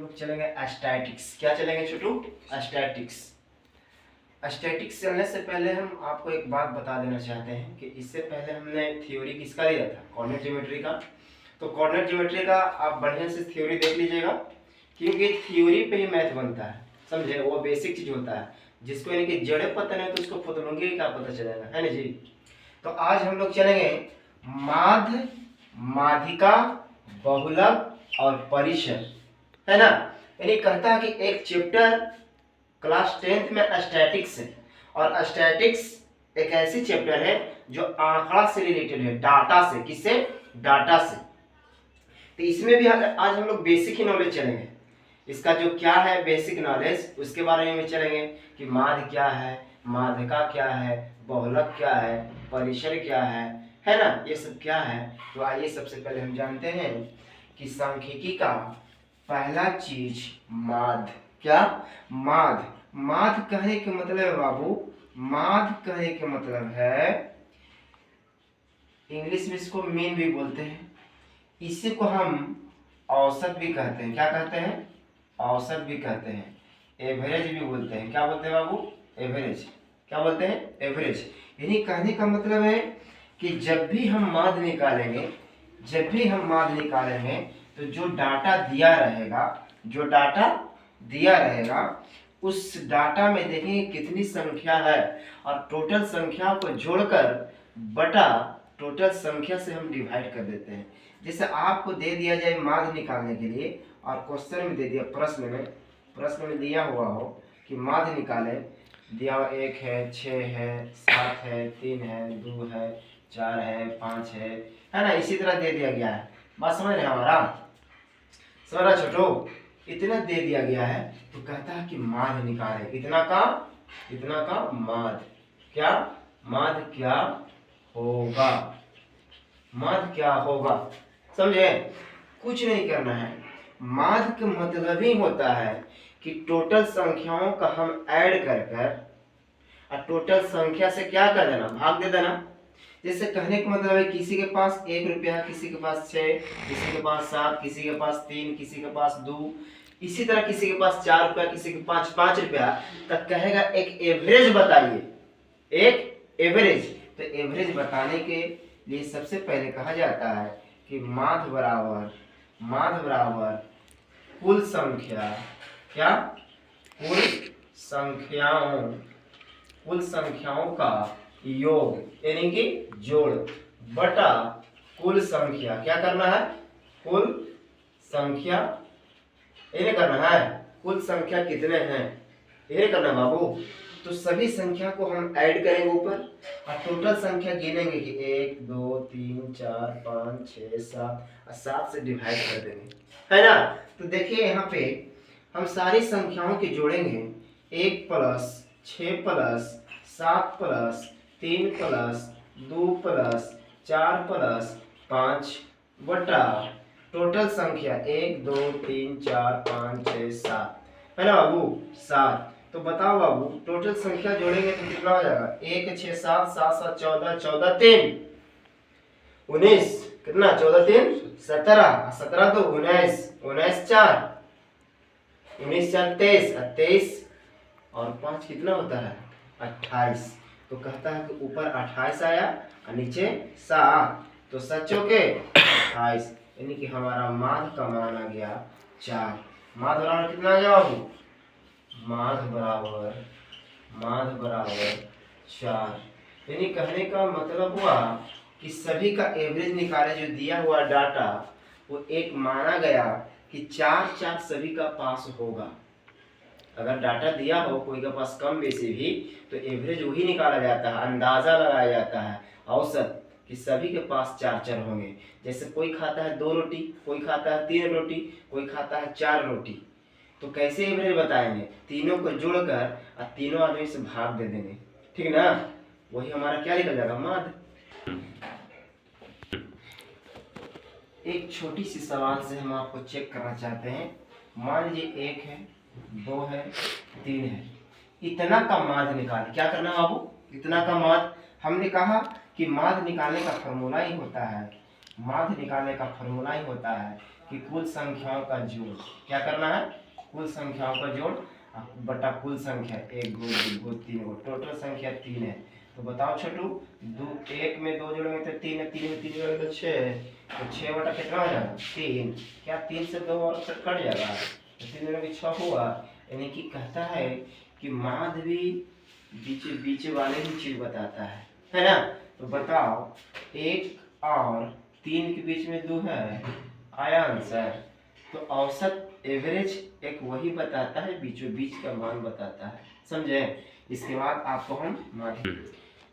लोग चलेंगे स्टैटिक्स। क्या चलेंगे छोटू? स्टैटिक्स। स्टैटिक्स चलने से पहले हम आपको एक बात बता देना चाहते हैं कि इससे पहले हमने थ्योरी किसका लिया था? कोऑर्डिनेट ज्योमेट्री का। तो कोऑर्डिनेट ज्योमेट्री का आप बढ़िया से थ्योरी देख लीजिएगा, क्योंकि थ्योरी पे ही मैथ बनता है, समझे? वो बेसिक चीज होता है, जिसको यानी कि जड़े पता नहीं तो उसको फुदलूंगी क्या पता चलेगा, है ना जी। तो आज हम लोग चलेंगे माध्य, माध्यिका, बहुलक और परिसर, है ना। यानी कहता है कि एक चैप्टर क्लास 10th में स्टैटिक्स है, और स्टैटिक्स एक ऐसी चैप्टर है जो आंकड़ा से रिलेटेड है, डाटा से। किससे? डाटा से। तो इसमें भी आज हम लोग बेसिक ही नॉलेज चलेंगे। इसका जो क्या है बेसिक नॉलेज, उसके बारे में चलेंगे कि माध्य क्या है, माध्यिका क्या है, बहुलक क्या है, परिसर क्या है ना, ये सब क्या है। तो आइए सबसे पहले हम जानते हैं कि सांख्यिकी का पहला चीज माध्य। क्या? माध्य। माध्य कहने के मतलब है बाबू, माध्य कहने के मतलब है, इंग्लिश में इसको मीन भी बोलते हैं, इसी को हम औसत भी कहते हैं। क्या कहते हैं? औसत भी कहते हैं, एवरेज भी बोलते हैं। क्या बोलते हैं बाबू? एवरेज। क्या बोलते हैं? एवरेज। यानी कहने का मतलब है कि जब भी हम माध्य निकालेंगे, जब भी हम माध्य निकालेंगे तो जो डाटा दिया रहेगा, जो डाटा दिया रहेगा उस डाटा में देखेंगे कितनी संख्या है, और टोटल संख्या को जोड़कर बटा टोटल संख्या से हम डिवाइड कर देते हैं। जैसे आपको दे दिया जाए माध्य निकालने के लिए, और क्वेश्चन में दे दिया, प्रश्न में दिया हुआ हो कि माध्य निकाले, दिया हुआ 1 है, 6 है, 7 है, 3 है, 2 है, 4 है, 5 है ना, इसी तरह दे दिया गया है। बात समझ रहे हैं हमारा? समझ रहा छोटो? इतना दे दिया गया है तो कहता है कि माध्य निकाले, इतना का माध्य। क्या? माध्य क्या होगा? माध्य क्या होगा? समझे? कुछ नहीं करना है। माध्य का मतलब ही होता है कि टोटल संख्याओं का हम ऐड कर कर और टोटल संख्या से क्या कर देना? भाग दे देना। जैसे कहने का मतलब है किसी के पास 1 रुपया, किसी के पास 6, किसी के पास 7, किसी के पास 3, किसी के पास 2, इसी तरह किसी के पास 4 रुपया, किसी के पास 5 रुपया, तब कहेगा एक एवरेज बताइए, एक एवरेज। तो एवरेज बताने के लिए सबसे पहले कहा जाता है कि माध्य बराबर कुल संख्या। क्या? कुल संख्याओं का योग, यानी कि जोड़, बटा कुल संख्या। क्या करना है? कुल संख्या। ये करना है कुल संख्या कितने हैं, ये करना है बाबू। तो सभी संख्या को हम ऐड करेंगे ऊपर, और टोटल संख्या गिनेंगे कि 1 2 3 4 5 6 7, और 7 से डिवाइड कर देंगे, है ना। तो देखिए यहाँ पे हम सारी संख्याओं के जोड़ेंगे, 1 plus 6 plus 7 plus 3 plus 2 plus 4 plus 5 बटा टोटल संख्या 1 2 3 4 5 6 7, है ना बाबू? 7। तो बताओ बाबू, टोटल संख्या जोड़ेंगे तो कितना हो जाएगा? 1 6 7 7 7 14 14 3 19, कितना? 14 3 17, 17 तो 19, 19 4 19 4 23, 23 और 5 कितना होता है? 28। तो कहता है कि ऊपर 28 आया और नीचे 7, तो 7 चौके 28, यानी कि हमारा माध्य का मान आ गया 4। माध्य बराबर कितना आ गया बाबू? माध्य बराबर 4। यानी कहने का मतलब हुआ कि सभी का एवरेज निकाले, जो दिया हुआ डाटा वो एक माना गया कि 4 4 सभी का पास होगा। अगर डाटा दिया हो कोई के पास कम बेसी भी, तो एवरेज वही निकाला जाता है, अंदाजा लगाया जाता है, औसत, कि सभी के पास 4 4 होंगे। जैसे कोई खाता है 2 रोटी, कोई खाता है 3 रोटी, कोई खाता है 4 रोटी, तो कैसे एवरेज बताएंगे? तीनों को जोड़कर और तीनों आदमी से भाग दे देंगे, ठीक ना। वही हमारा क्या निकल जाएगा? माध्य। एक छोटी सी सवाल से हम आपको चेक करना चाहते हैं। मान लीजिए 1 है, 2 है, 3 है, इतना का माध्य निकाल। क्या करना है बाबू? इतना का माध्य। हमने कहा कि माध्य निकालने का फॉर्मूला ही होता है, माध्य निकालने का फॉर्मूला ही होता है कि कुल संख्याओं का जोड़, क्या करना है, कुल संख्याओं का जोड़ बटा कुल संख्या 1 2 3 गो, टोटल संख्या 3 है। तो बताओ छोटू, दो एक में 2 जोड़ेंगे तो 3 है, 3 में 3 जोड़ेंगे तो 6 है, तो 6 बटा कितना हो जाएगा 3, क्या 3 से 2 और कट जाएगा, तो 3 जोड़ेंगे 6 हुआ। यानी कि कहता है कि माध्य भी बीच बीच वाले ही चीज बताता है ना। तो बताओ 1 और 3 के बीच में 2 है, आया आंसर। तो औसत एवरेज एक वही बताता है, बीचों बीच का मान बताता है, समझे। इसके बाद आपको हम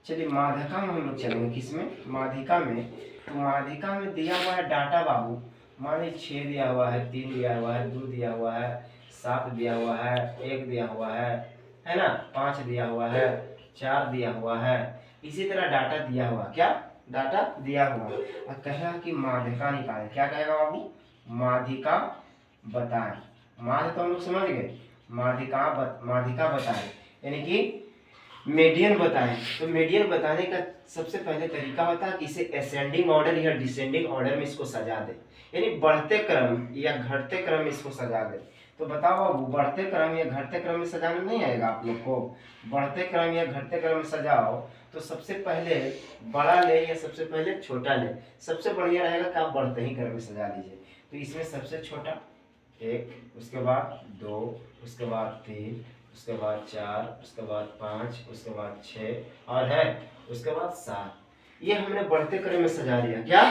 चलिए माध्यिका में हम लोग चलेंगे, किसमें, माध्यिका में। तो माध्यिका में दिया हुआ है डाटा बाबू, मान लीजिए 6 दिया हुआ है, 3 दिया हुआ है, 2 दिया हुआ है, 7 दिया हुआ है, 1 दिया हुआ है ना, 5 दिया हुआ है, 4 दिया हुआ है, इसी तरह डाटा दिया हुआ, क्या डाटा दिया हुआ। और कहेगा कि माध्यिका निकालें, क्या कहेगा बाबू, माध्यिका बताएं। माध्य तो हम लोग समझ गए, माध्यिका बताएं यानी कि मीडियन बताएं। तो मीडियन बताने का सबसे पहले तरीका होता है कि इसे असेंडिंग ऑर्डर या डिसेंडिंग ऑर्डर में इसको सजा दे, यानी बढ़ते क्रम या घटते क्रम में इसको सजा दे। तो बताओ बाबू, बढ़ते क्रम या घटते क्रम में सजाना नहीं आएगा आप लोग को, बढ़ते क्रम या घटते क्रम में सजाओ तो सबसे पहले बड़ा ले या सबसे पहले छोटा ले, सबसे बढ़िया रहेगा कि आप बढ़ते ही क्रम में सजा लीजिए। तो इसमें सबसे छोटा 1, उसके बाद 2, उसके बाद 3, उसके बाद 4, उसके बाद 5, उसके बाद 6 और है उसके बाद 7। ये हमने बढ़ते क्रम में सजा लिया, क्या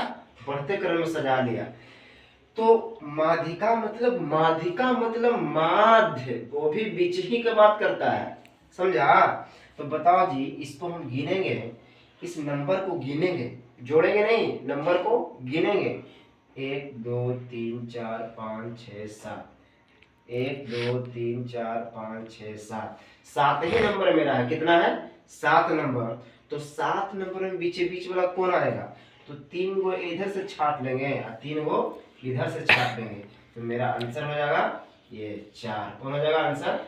बढ़ते क्रम में सजा लिया। तो माध्यिका मतलब माध्य, वो भी बीच ही की बात करता है, समझा। तो बताओ जी, इसको हम गिनेंगे, इस नंबर को गिनेंगे, जोड़ेंगे नहीं, नंबर को गिनेंगे। 1 2 3 4 5 6 7, 1 2 3 4 5 6 7, 7 ही नंबर मेरा है, कितना है 7 नंबर। तो 7 नंबर में बीच बीच वाला कौन आएगा, तो 3 गो इधर से छाट लेंगे और 3 गो इधर से छाट लेंगे, तो मेरा आंसर हो जाएगा ये 4। कौन हो जाएगा आंसर,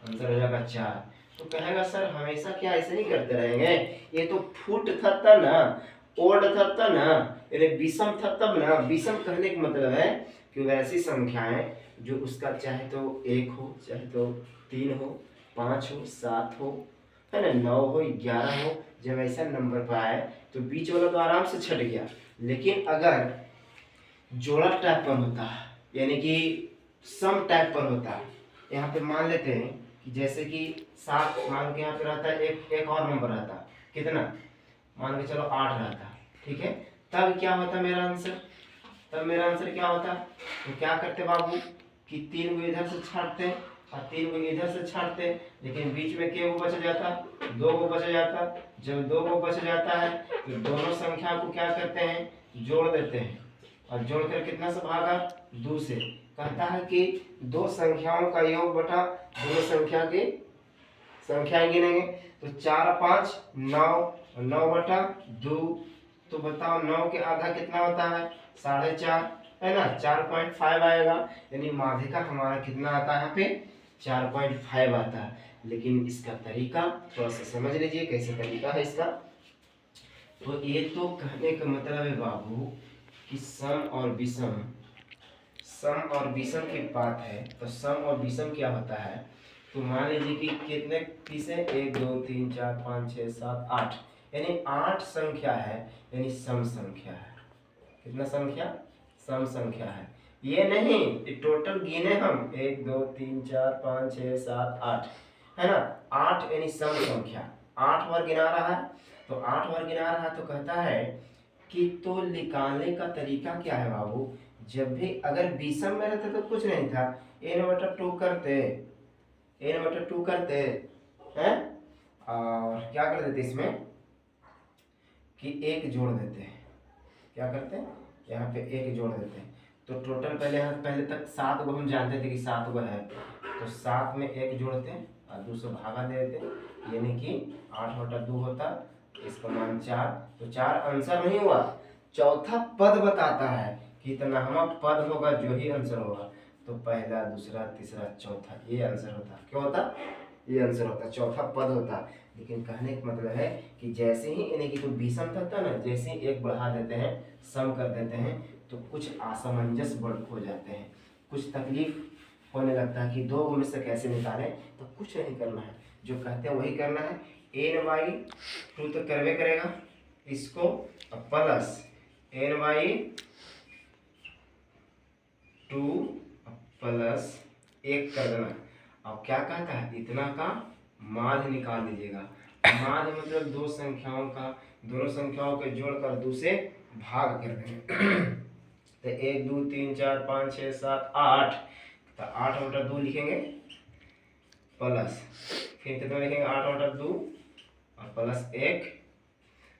आंसर हो जाएगा 4। तो कहेगा सर हमेशा क्या ऐसे नहीं करते रहेंगे, ये तो फुट था तब ना, ओड था तब ना, यानी विषम था तब ना। विषम कहने का मतलब है कि वैसी संख्याएं जो उसका चाहे तो 1 हो, चाहे तो 3 हो, 5 हो, 7 हो, है ना, 9 हो, 11 हो, जब ऐसा नंबर पर आए तो बीच वाला तो आराम से छट गया। लेकिन अगर जोड़ा टाइप पर होता है, यानी कि सम टाइप पर होता है, यहाँ पे मान लेते हैं कि जैसे कि 7 मान के यहाँ पे रहता है, एक और नंबर रहता, कितना, मान के चलो 8 रहता, ठीक है। तब क्या होता मेरा आंसर, तब मेरा आंसर क्या होता, तो क्या करते बाबू कि 3 गो इधर से छाटते और 3 गो इधर से छाटते, लेकिन बीच में क्या बच जाता, 2 गो बच जाता। जब 2 गो बच जाता है तो दोनों संख्या को क्या करते हैं, जोड़ देते हैं, और जोड़कर कितना से भागा, 2 से। कहता है कि दो संख्याओं का योग बटा दोनों संख्या की संख्याएं गिनेंगे, तो 4 5 9, 9 बटा 2। तो बताओ 9 के आधा कितना होता है, 4.5, है ना, 4.5 आएगा। यानी माध्यिका हमारा कितना आता है यहाँ पे, 4.5 आता है। लेकिन इसका तरीका थोड़ा सा समझ लीजिए, कैसे तरीका है इसका। तो ये तो कहने का मतलब है बाबू कि सम और विषम की बात है। तो सम और विषम क्या होता है, तो मान लीजिए कि कितने पीस है, 1 2 3 4 5 6 7 8, यानी 8 संख्या है, यानी सम संख्या है। कितना संख्या, सम संख्या है। ये नहीं टोटल गिने हम 1 2 3 4 5 6 7 8, है ना, 8 यानी सम संख्या, 8 बार गिना रहा है। तो 8 बार गिना रहा है, तो कहता है कि तो निकालने का तरीका क्या है बाबू, जब भी अगर विषम में रहता तो कुछ नहीं था, n/2 करते, n/2 करते हैं, और क्या कर देते इसमें कि 1 जोड़ देते हैं। क्या करते हैं, यहाँ पे 1 जोड़ देते हैं। तो टोटल पहले तक 7 गो हम जानते थे कि 7 गो है, तो 7 में 1 जोड़ते हैं और 2 से भागा दे देते, यानी कि 8/2 होता, इसका मान 4। तो 4 आंसर नहीं हुआ, चौथा पद बताता है कि इतना पद होगा जो ही आंसर होगा। तो पहला, दूसरा, तीसरा, चौथा, ये आंसर होता। क्या होता, ये आंसर होता, चौथा पद होता। लेकिन कहने का मतलब है कि जैसे ही यानी कि तो विषम था ना, जैसे ही 1 बढ़ा देते हैं, सम कर देते हैं, तो कुछ असमंजस बढ़ हो जाते हैं, कुछ तकलीफ होने लगता है कि दो में से कैसे निकालें। तो कुछ नहीं करना है, जो कहते हैं वही करना है। एन बाई टू तो करवे करेगा इसको, plus n by two plus एक कर देना। अब क्या कहता है, इतना का माध्य निकाल लीजिएगा। माध्य मतलब दो संख्याओं का, दोनों संख्याओं के जोड़कर 2 से भाग कर देंगे। तो 1 2 3 4 5 6 7 8, तो 8 बटा 2 लिखेंगे, प्लस फिर कितना लिखेंगे 8 बटा 2 और प्लस 1,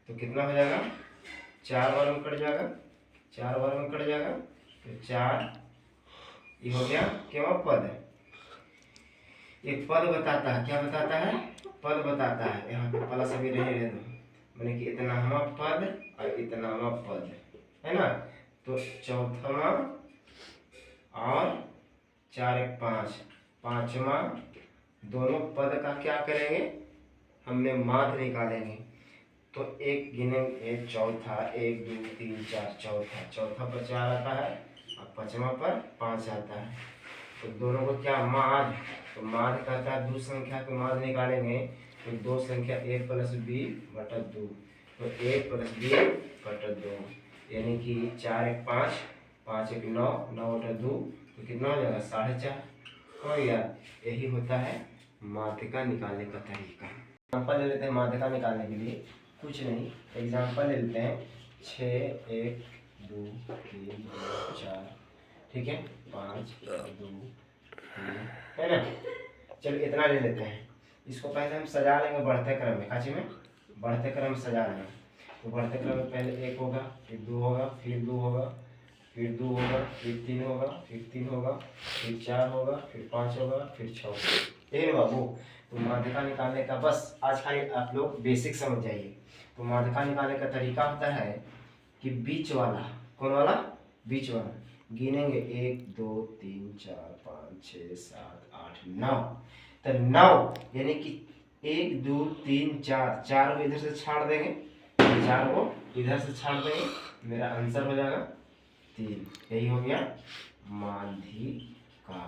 तो कितना हो जाएगा 4 बार में कट जाएगा, 4 बार में कट जाएगा, तो 4 ये हो गया क्या पद है। ये पद बताता है, क्या बताता है, पद बताता है। यहाँ पे प्लस अभी रहे दो, मैंने कि इतना हमा पद और इतना हमा पद है ना। तो चौथमा और 4 1 5, पांचवा दोनों पद का क्या करेंगे, हमने माध्य निकालेंगे। तो एक गिनेंगे चौथा, 1 2 3 4, चौथा, चौथा पर 4 आता है और पांचवा पर 5 आता है। तो दोनों को क्या माध्य, तो माध्य कहता है दो संख्या के माध्य निकालेंगे, तो दो संख्या a प्लस बी बटा 2, तो a प्लस बी बटा 2, यानी कि 4 1 5, 5 1 9, 9 बटा 2, तो कितना हो जाएगा 4.5 हो गया। यही होता है माध्यिका निकालने का तरीका। एग्जाम्पल ले लेते हैं माध्यिका निकालने के लिए, कुछ नहीं, एग्जाम्पल ले लेते हैं 6 1 2 3 4, ठीक है, 5 2 3, है ना। चलिए इतना ले लेते हैं, इसको पहले हम सजा लेंगे बढ़ते क्रम में, काची में बढ़ते क्रम में सजा लेंगे। तो बढ़ते क्रम में पहले 1 होगा, फिर 2 होगा, फिर 2 होगा, फिर 2 होगा, फिर 3 होगा, फिर 3 होगा, फिर 4 होगा, फिर 5 होगा, फिर 6 होगा। यही बाबू, तो माध्यिका निकालने का बस आज खाली आप लोग बेसिक समझ जाइए। तो माध्यिका निकालने का तरीका होता है कि बीच वाला, कौन वाला, बीच वाला गिनेंगे 1 2 3 4 5 6 7 8 9, तो 9 यानी कि 1 2 3 4, 4 को इधर से छाड़ देंगे, 4 को इधर से छाड़ देंगे, मेरा आंसर हो जाएगा 3। यही हो गया माध्यिका।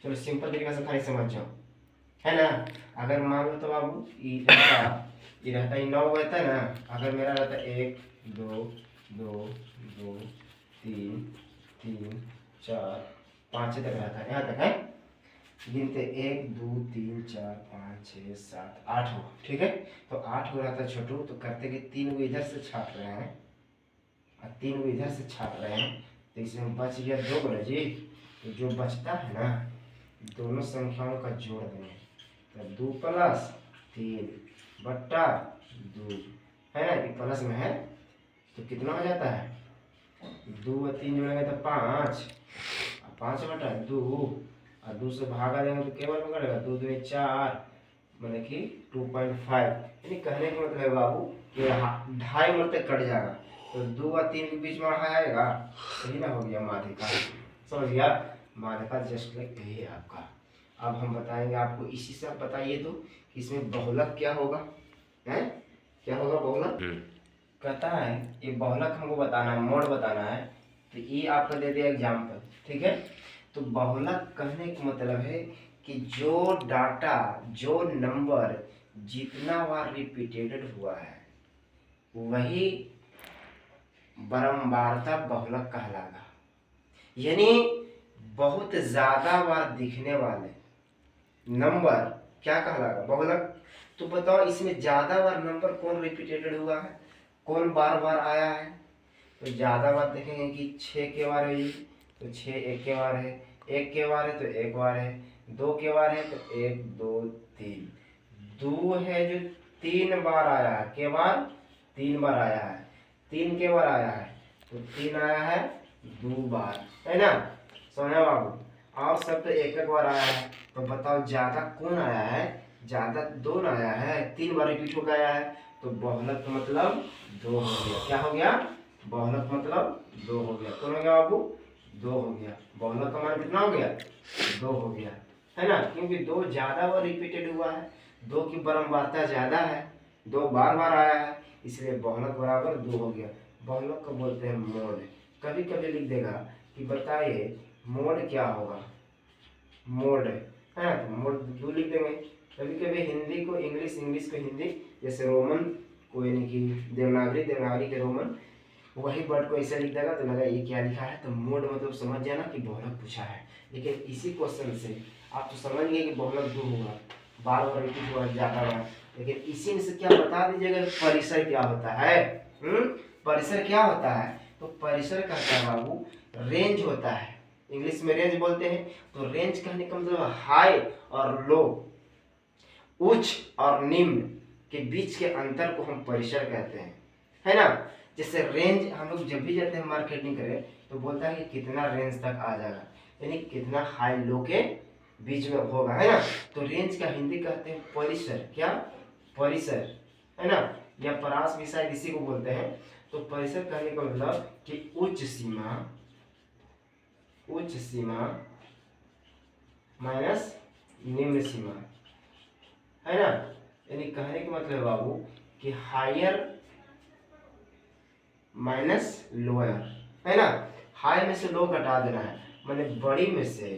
चलो सिंपल तरीके से खाली समझ जाओ, है ना। अगर मान लो तो बाबू ये रहता 9 रहता है ना, अगर मेरा रहता 1 2 2 2 3 3 4 5 तक रहता है, यहाँ तक है, गिनते 1 2 3 4 5 6 7 8 हो, ठीक है। तो 8 हो रहता है छोटू, तो करते कि 3 को इधर से छाट रहे हैं और 3 को इधर से छाट रहे हैं, तो इसमें बच गया 2 को ना जी। तो जो बचता है ना, दोनों संख्याओं का जोड़ देंगे, तो 2 प्लस 3 बट्टा 2, है ना, ये प्लस में है, तो कितना हो जाता है 2 और 3 जोड़ेंगे तो 5, 5 बटा 2 और 2 से भागा देंगे तो केवल में करेगा 2 2 4, मैंने कि 2.5, यानी कहने का मतलब है बाबू कि 2.5 मिनट तक कट जाएगा, तो 2 और 3 के बीच में आएगा, सही ना, हो गया माध्यिका। समझ गया, माध्यिका जस्ट लाइक यही है आपका। अब हम बताएंगे आपको, इसी से आप बताइए तो कि इसमें बहुलक क्या होगा, है क्या होगा बहुलक। कहता है ये बहुलक हमको बताना है, मोड बताना है, तो ये आपका दे दिया एग्जाम्पल, ठीक है। तो बहुलक कहने का मतलब है कि जो डाटा, जो नंबर जितना बार रिपीटेड हुआ है वही बारंबारता बहुलक कहलाएगा। यानी बहुत ज्यादा बार दिखने वाले नंबर क्या कहलाएगा बहुलक। तो बताओ इसमें ज्यादा बार नंबर कौन रिपीटेड हुआ है, कौन बार बार आया है। तो ज्यादा बार देखेंगे कि 6 के बार है, तो 6 1 के बार है, 1 के बार है तो 1 बार है, 2 के बार है तो 1 2 3, 2 है जो 3 बार आया है, के बार 3 बार आया है, 3 के बार आया है तो 3 आया है 2 बार, है ना, समझा बाबू। और सब तो 1 1 बार आया है, तो बताओ ज्यादा कौन आया है, ज्यादा 2 आया है, 3 बार रिपीट हो गया है, तो बहुलक मतलब 2 हो गया। क्या हो गया, बहुलक मतलब 2 हो गया। कौन हो गया बाबू, 2 हो गया। बहुलक का मान कितना हो गया, 2 हो गया, है ना, क्योंकि 2 ज्यादा बार रिपीटेड हुआ है, 2 की बारंबारता ज्यादा है, 2 बार बार आया है, इसलिए बहुलक बराबर 2 हो गया। बहुलक को बोलते हैं मोड, कभी कभी लिख देगा कि बताइए मोड क्या होगा, मोड है ना, तो मोड दो लिख देंगे। कभी कभी हिंदी को इंग्लिश, इंग्लिश को हिंदी, जैसे रोमन को यानी कि देवनागरी, देवनागरी के रोमन, वही वर्ड को ऐसे लिख देगा तो लगा ये क्या लिखा है, तो मोड मतलब समझ जाना कि बहुलक पूछा है। लेकिन इसी क्वेश्चन से आप तो समझ गए कि बहुलक दो होगा, बार बार रिपीट हुआ जाता है, लेकिन इसी में से क्या बता दीजिएगा परिसर क्या होता है। परिसर क्या होता है, तो परिसर कहता है बाबू रेंज होता है, इंग्लिश में रेंज बोलते हैं। तो रेंज कहने का मतलब हाई और लो, उच्च और निम्न के बीच के अंतर को हम परिसर कहते हैं, है ना। जैसे रेंज हम लोग जब भी जाते हैं मार्केटिंग करें तो बोलता है कि कितना रेंज तक आ जाएगा, यानी कितना हाई लो के बीच में होगा, है ना। तो रेंज का हिंदी कहते हैं परिसर, क्या परिसर, है ना, या परास भी शायद इसी को बोलते हैं। तो परिसर कहने का मतलब कि उच्च सीमा, उच्च सीमा माइनस निम्न सीमा, है ना। यानी कहने का मतलब बाबू कि हायर माइनस लोअर, है ना। हाई में से लो घटा देना है, माने बड़ी में से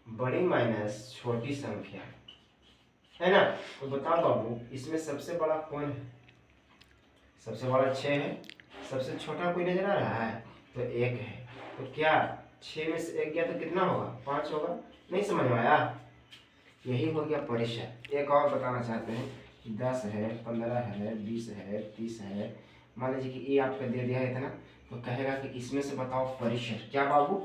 बड़ी माइनस छोटी संख्या, है ना। तो बताओ बाबू इसमें सबसे बड़ा कौन है, सबसे बड़ा 6 है, सबसे छोटा कोई नजर आ रहा है तो 1 है। तो क्या 6 में से 1 गया तो कितना होगा, 5 होगा। नहीं समझ में आया, यही हो गया परिसर। एक और बताना चाहते हैं, 10 है, 15 है, 20 है, 30 है, मान लीजिए कि ये आपका दे दिया है इतना, तो कहेगा कि इसमें से बताओ परिसर, क्या बाबू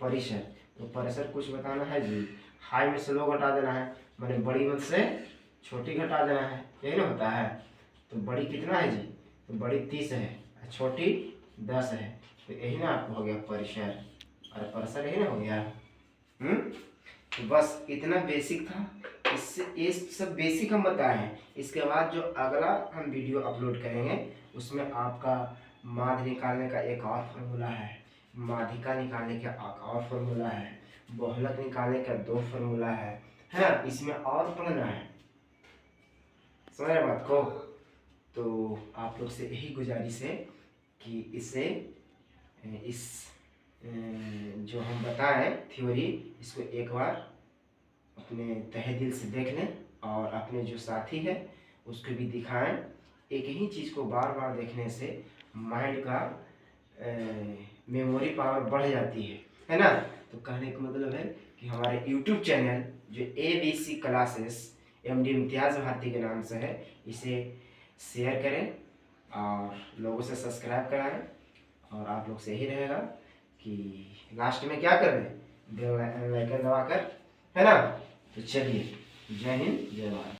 परिसर। तो परिसर कुछ बताना है जी, हाई में से लो घटा देना है, माने बड़ी में से छोटी घटा देना है, यही ना होता है। तो बड़ी कितना है जी, तो बड़ी 30 है, छोटी 10 है, तो यही ना आपको हो गया परिसर, और परिसर यही ना हो गया। तो बस इतना बेसिक था, इससे ये सब बेसिक हम बताए हैं। इसके बाद जो अगला हम वीडियो अपलोड करेंगे उसमें आपका माध्य निकालने का एक और फार्मूला है, माध्यिका निकालने का एक और फार्मूला है, बहुलक निकालने का 2 फार्मूला है ना। इसमें और पढ़ना है, समझ रहे बात को। तो आप लोग से यही गुजारिश है कि इसे इस जो हम बताएं थ्योरी, इसको एक बार अपने तहे दिल से देख लें और अपने जो साथी है उसको भी दिखाएं। एक ही चीज़ को बार बार देखने से माइंड का मेमोरी पावर बढ़ जाती है ना। तो कहने का मतलब है कि हमारे YouTube चैनल जो ABC क्लासेस MD इम्तियाज़ भारती के नाम से है, इसे शेयर करें और लोगों से सब्सक्राइब कराएं। और आप लोग से ही रहेगा कि लास्ट में क्या कर दें, बेल आइकन दबाकर, है ना। तो चलिए, जय हिंद, जय भारत।